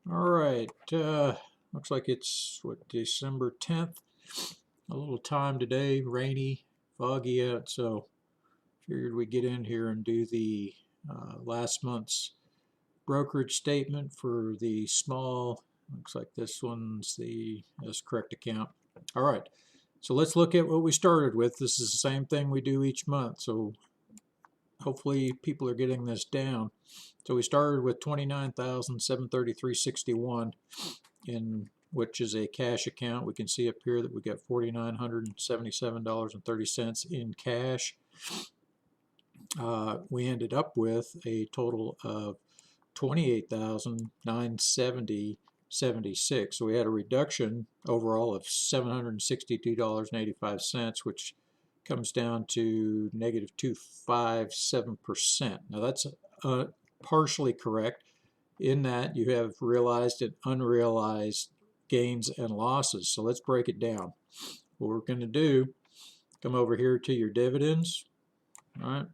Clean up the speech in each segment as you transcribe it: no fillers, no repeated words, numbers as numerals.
All right, looks like it's what, December 10th. A little time today, rainy, foggy out, so figured we'd get in here and do the last month's brokerage statement for the small. Looks like this one's the correct account. All right, so let's look at what we started with. This is the same thing we do each month, so hopefully people are getting this down. So we started with $29,733.61 in which is a cash account. We can see up here that we got $4,977.30 in cash. We ended up with a total of $28,970.76. So we had a reduction overall of $762.85, which comes down to negative 257%. Now that's partially correct in that you have realized and unrealized gains and losses. So let's break it down. What we're going to do, come over here to your dividends. All right.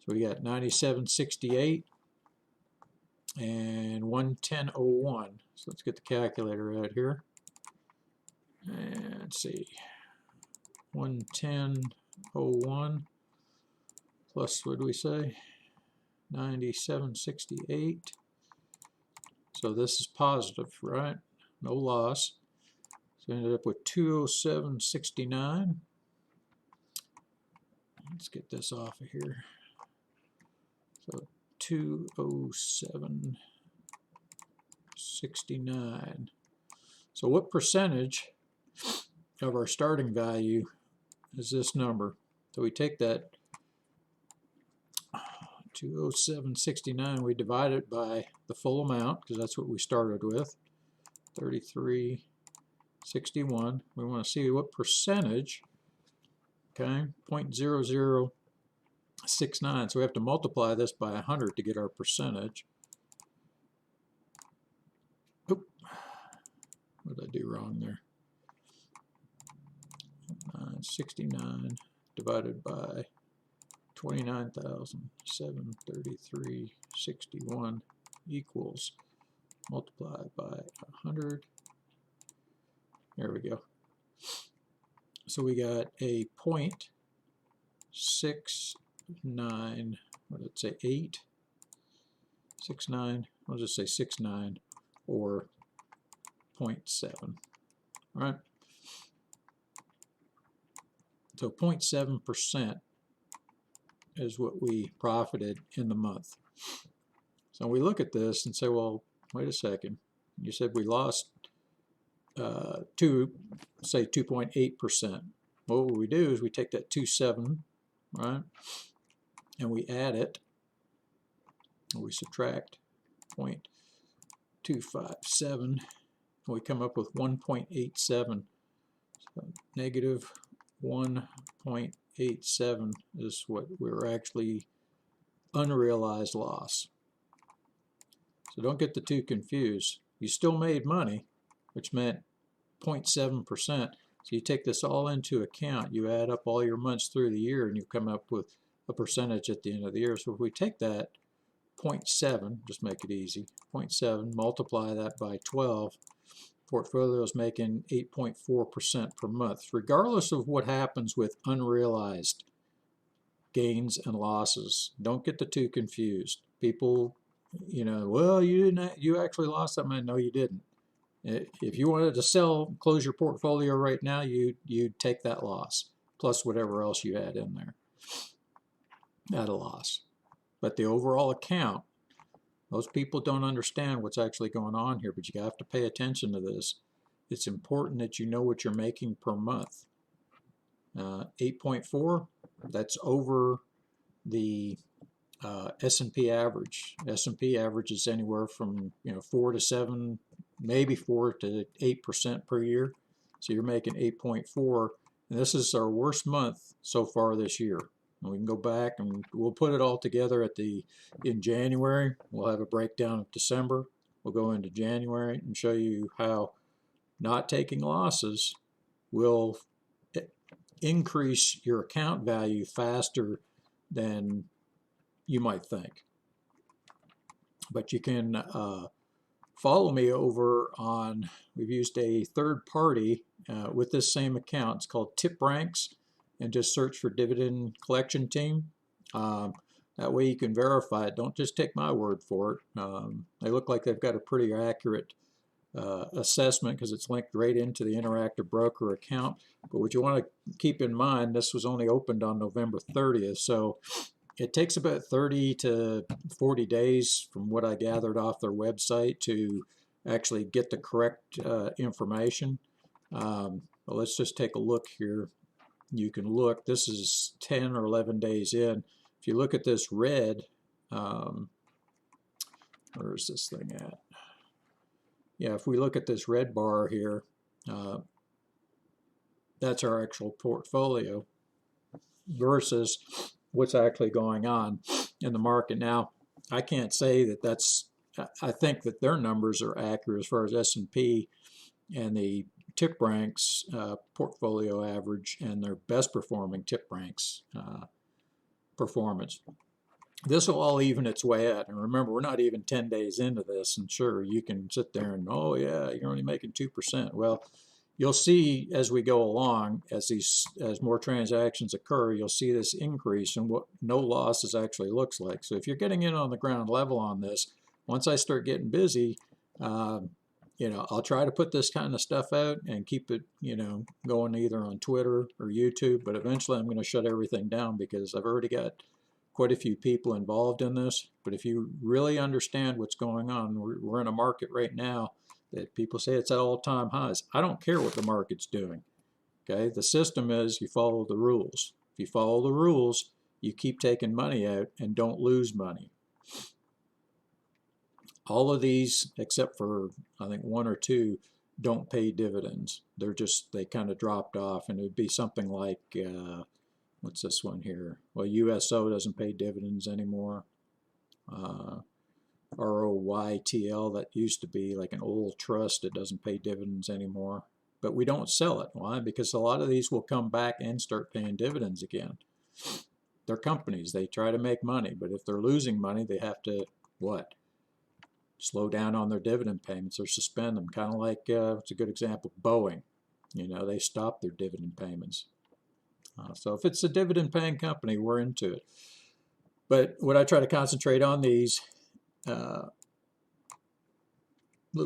So we got 97.68 and 110.01. So let's get the calculator out here. And let's see. 110.01 plus, what do we say? 97.68. So this is positive, right? No loss. So we ended up with 207.69. Let's get this off of here. So 207.69. So what percentage of our starting value is this number? So we take that 207.69, we divide it by the full amount, because that's what we started with, 33.61. We want to see what percentage, okay, 0.0069. So we have to multiply this by 100 to get our percentage. Oop, what did I do wrong there? 69 divided by 29,733.61 equals, multiplied by 100. There we go. So we got a 0.69, what did it say, 8? 69, I'll just say 69, or 0.7, all right? So 0.7% is what we profited in the month. So we look at this and say, well, wait a second. You said we lost say 2.8%. Well, what we do is we take that 2.7, right, and we add it, and we subtract 0.257, and we come up with 1.87. So negative 1.87 is what we're actually unrealized loss. So don't get the two confused. You still made money, which meant 0.7%. So you take this all into account, you add up all your months through the year, and you come up with a percentage at the end of the year. So if we take that 0.7, just make it easy, 0.7, multiply that by 12, portfolio is making 8.4% per month, regardless of what happens with unrealized gains and losses. Don't get the two confused. People, well, you actually lost that money. No, you didn't. If you wanted to sell, close your portfolio right now, you'd take that loss plus whatever else you had in there at a loss. But the overall account, most people don't understand what's actually going on here, but you have to pay attention to this. It's important that you know what you're making per month. 8.4, that's over the S&P average. S&P average is anywhere from 4 to 7, maybe 4 to 8% per year. So you're making 8.4, and this is our worst month so far this year. And we can go back and we'll put it all together in January. We'll have a breakdown of December. We'll go into January and show you how not taking losses will increase your account value faster than you might think. But you can follow me over on, we've used a third party with this same account. It's called Tip Ranks, and just search for Dividend Collection Team. That way you can verify it. Don't just take my word for it. They look like they've got a pretty accurate assessment because it's linked right into the Interactive Broker account. But what you want to keep in mind, this was only opened on November 30th, so it takes about 30 to 40 days from what I gathered off their website to actually get the correct information. But let's just take a look here. You can look, this is 10 or 11 days in. If you look at this red, where is this thing at? Yeah, if we look at this red bar here, that's our actual portfolio versus what's actually going on in the market. Now, I can't say that that's, I think that their numbers are accurate as far as S&P and the Tip Ranks portfolio average and their best performing Tip Ranks performance. This will all even its way out. And remember, we're not even 10 days into this. And sure, you can sit there and, oh yeah, you're only making 2%. Well, you'll see as we go along, as more transactions occur, you'll see this increase in what no losses actually looks like. So if you're getting in on the ground level on this, once I start getting busy, you know, I'll try to put this kind of stuff out and keep it, you know, going either on Twitter or YouTube. But eventually I'm going to shut everything down because I've already got quite a few people involved in this. But if you really understand what's going on, we're in a market right now that people say it's at all-time highs. I don't care what the market's doing. Okay, the system is you follow the rules. If you follow the rules, you keep taking money out and don't lose money. All of these, except for I think one or two, don't pay dividends. They're just, they kind of dropped off, and it would be something like what's this one here? Well, USO doesn't pay dividends anymore. ROYTL, that used to be like an old trust, it doesn't pay dividends anymore. But we don't sell it. Why? Because a lot of these will come back and start paying dividends again. They're companies. They try to make money, but if they're losing money, they have to, what? Slow down on their dividend payments or suspend them. Kind of like, it's a good example, Boeing. You know, they stopped their dividend payments. So if it's a dividend paying company, we're into it. But what I try to concentrate on these little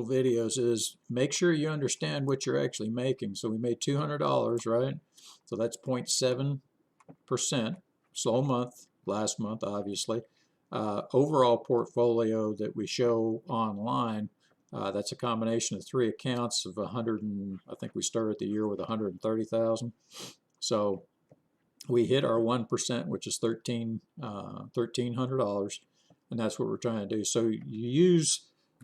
videos is make sure you understand what you're actually making. So we made $200, right? So that's 0.7%, slow month, last month obviously. Overall portfolio that we show online, that's a combination of 3 accounts of 100 and I think we started the year with 130,000. So we hit our 1%, which is $1,300, and that's what we're trying to do. So you use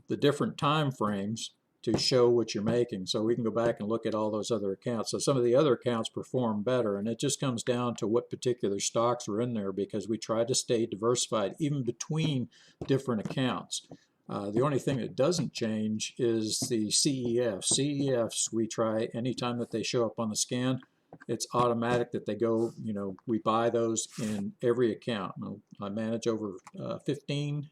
the different time frames to show what you're making. So we can go back and look at all those other accounts. So some of the other accounts perform better, and it just comes down to what particular stocks are in there because we try to stay diversified even between different accounts. The only thing that doesn't change is the CEFs. CEFs, we try anytime that they show up on the scan, it's automatic that they go, you know, we buy those in every account. I manage over 15,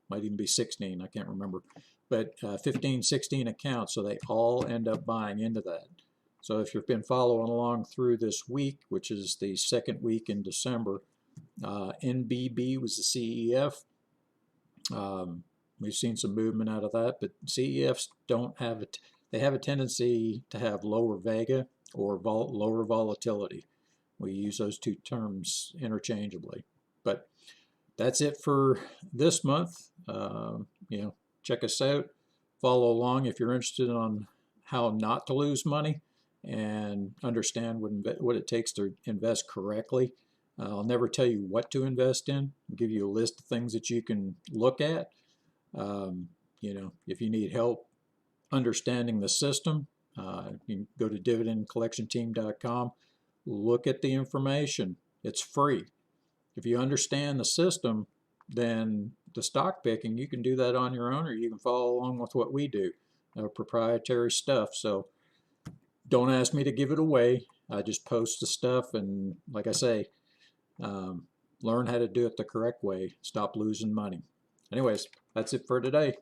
might even be 16, I can't remember, but 15, 16 accounts, so they all end up buying into that. So if you've been following along through this week, which is the second week in December, NBB was the CEF. We've seen some movement out of that, but CEFs don't have it. They have a tendency to have lower vega or lower volatility. We use those two terms interchangeably. But that's it for this month. You know, check us out. Follow along if you're interested on how not to lose money and understand what it takes to invest correctly. I'll never tell you what to invest in. I'll give you a list of things that you can look at. You know, if you need help understanding the system, you can go to dividendcollectionteam.com, look at the information. It's free. If you understand the system, then the stock picking, you can do that on your own, or you can follow along with what we do, proprietary stuff. So don't ask me to give it away. I just post the stuff, and like I say, learn how to do it the correct way. Stop losing money. Anyways, that's it for today.